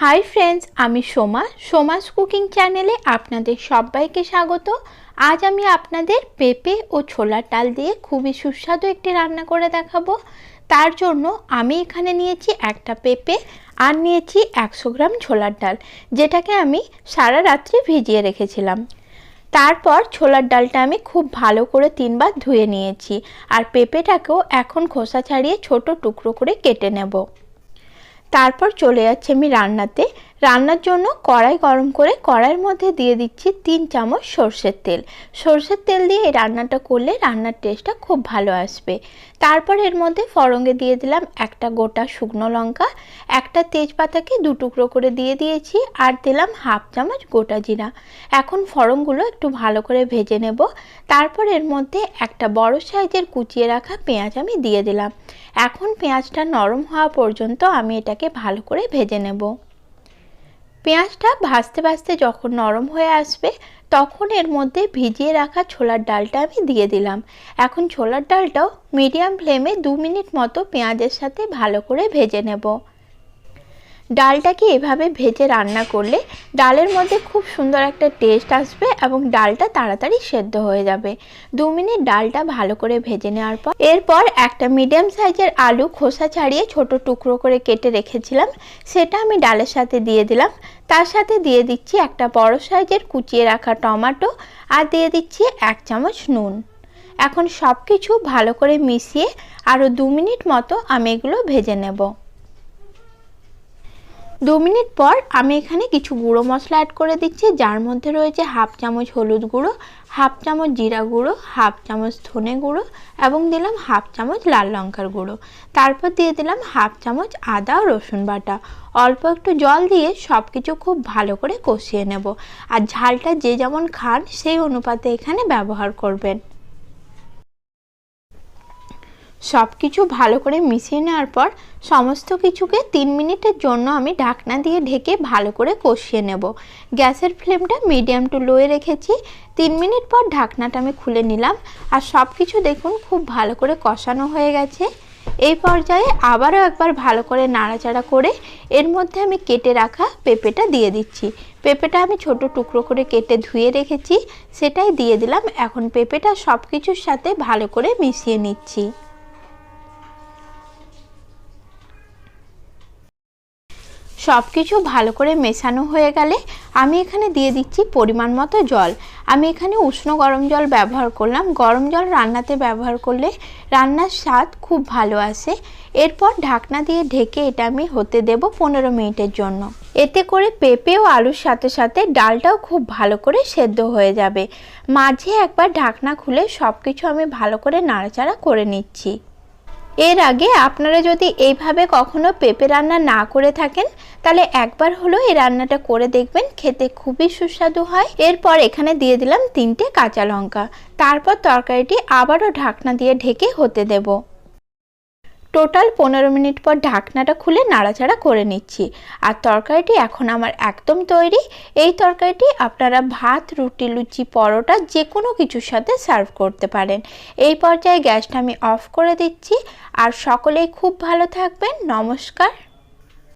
Hi friends, আমি Soma's cooking চ্যানেলে আপনাদের সবাইকে স্বাগত। আজ আমি আপনাদের পেঁপে ও ছোলার ডাল দিয়ে খুবই সুস্বাদু একটি রান্না করে দেখাবো। তার জন্য আমি এখানে নিয়েছি একটা পেঁপে আর নিয়েছি 100 গ্রাম ছোলার ডাল, যেটাকে আমি সারা রাত্রি ভিজিয়ে রেখেছিলাম। তারপর ছোলার ডালটা আমি খুব ভালো করে 3 বার ধুয়ে নিয়েছি আর পেঁপেটাকেও এখন খোসা ছাড়িয়ে ছোট টুকরো করে কেটে নেব। তারপর চলে যাচ্ছি আমি রান্নার জন্য কড়াই গরম করে কড়াইয়ের মধ্যে দিয়ে দিচ্ছি 3 চামচ সরষের তেল। সরষের তেল দিয়ে এই রান্নাটা করলে রান্নার টেস্টটা খুব ভালো আসবে। তারপর এর মধ্যে ফোড়নে দিয়ে দিলাম একটা গোটা শুকনো লঙ্কা, একটা তেজপাতাকে 2 টুকরো করে দিয়ে দিয়েছি আর দিলাম হাফ চামচ গোটা জিরা। এখন ফোড়নগুলো একটু ভালো করে ভেজে নেব। তারপর এর মধ্যে একটা বড় সাইজের কুচিয়ে রাখা পেঁয়াজ আমি দিয়ে দিলাম। এখন পেঁয়াজটা নরম হওয়া পর্যন্ত আমি এটাকে ভালো করে ভেজে নেব। পেঁয়াজটা ভাজতে ভাজতে যখন নরম হয়ে আসবে তখন এর মধ্যে ভিজিয়ে রাখা ছোলার ডালটা আমি দিয়ে দিলাম। এখন ছোলার ডালটাও মিডিয়াম ফ্লেমে 2 মিনিট মতো পেঁয়াজের সাথে ভালো করে ভেজে নেব। ডালটাকে এভাবে ভেজে রান্না করলে ডালের মধ্যে খুব সুন্দর একটা টেস্ট আসবে এবং ডালটা তাড়াতাড়ি সেদ্ধ হয়ে যাবে। 2 মিনিট ডালটা ভালো করে ভেজে নেওয়ার পর এরপর একটা মিডিয়াম সাইজের আলু খোসা ছাড়িয়ে ছোট টুকরো করে কেটে রেখেছিলাম, সেটা আমি ডালের সাথে দিয়ে দিলাম। তার সাথে দিয়ে দিচ্ছি একটা বড় সাইজের কুচিয়ে রাখা টমেটো আর দিয়ে দিচ্ছি 1 চামচ নুন। এখন সব কিছু ভালো করে মিশিয়ে আরও 2 মিনিট মতো আমি এগুলো ভেজে নেব। 2 মিনিট পর আমি এখানে কিছু গুঁড়ো মশলা অ্যাড করে দিচ্ছি, যার মধ্যে রয়েছে হাফ চামচ হলুদ গুঁড়ো, হাফ চামচ জিরা গুঁড়ো, হাফ চামচ ধনে গুঁড়ো এবং দিলাম হাফ চামচ লাল লঙ্কার গুঁড়ো। তারপর দিয়ে দিলাম হাফ চামচ আদা ও রসুন বাটা। অল্প একটু জল দিয়ে সব কিছু খুব ভালো করে কষিয়ে নেব। আর ঝালটা যে যেমন খান সেই অনুপাতে এখানে ব্যবহার করবেন। সব কিছু ভালো করে মিশিয়ে নেওয়ার পর সমস্ত কিছুকে 3 মিনিটের জন্য আমি ঢাকনা দিয়ে ঢেকে ভালো করে কষিয়ে নেব। গ্যাসের ফ্লেমটা মিডিয়াম টু লোয়ে রেখেছি। 3 মিনিট পর ঢাকনাটা আমি খুলে নিলাম আর সব কিছু দেখুন খুব ভালো করে কষানো হয়ে গেছে। এই পর্যায়ে আবারও একবার ভালো করে নাড়াচাড়া করে এর মধ্যে আমি কেটে রাখা পেঁপেটা দিয়ে দিচ্ছি। পেঁপেটা আমি ছোট টুকরো করে কেটে ধুয়ে রেখেছি, সেটাই দিয়ে দিলাম। এখন পেঁপেটা সব কিছুর সাথে ভালো করে মিশিয়ে নিচ্ছি। সব কিছু ভালো করে মেশানো হয়ে গেলে আমি এখানে দিয়ে দিচ্ছি পরিমাণ মতো জল। আমি এখানে উষ্ণ গরম জল ব্যবহার করলাম। গরম জল রান্নাতে ব্যবহার করলে রান্নার স্বাদ খুব ভালো আসে। এরপর ঢাকনা দিয়ে ঢেকে এটা আমি হতে দেব 15 মিনিটের জন্য। এতে করে পেঁপে ও আলুর সাথে সাথে ডালটাও খুব ভালো করে সেদ্ধ হয়ে যাবে। মাঝে একবার ঢাকনা খুলে সব কিছু আমি ভালো করে নাড়াচাড়া করে নিচ্ছি। এর আগে আপনারা যদি এইভাবে কখনো পেঁপে রান্না না করে থাকেন তাহলে একবার হলো এই রান্নাটা করে দেখবেন, খেতে খুবই সুস্বাদু হয়। এরপর এখানে দিয়ে দিলাম 3টে কাঁচা লঙ্কা। তারপর তরকারিটি আবারও ঢাকনা দিয়ে ঢেকে হতে দেব। টোটাল 15 মিনিট পর ঢাকনাটা খুলে নাড়াচাড়া করে নিচ্ছি। আর তরকারিটি এখন আমার একদম তৈরি। এই তরকারিটি আপনারা ভাত, রুটি, লুচি, পরোটা যে কোনো কিছুর সাথে সার্ভ করতে পারেন। এই পর্যায়ে গ্যাসটা আমি অফ করে দিচ্ছি। আর সকলেই খুব ভালো থাকবেন। নমস্কার।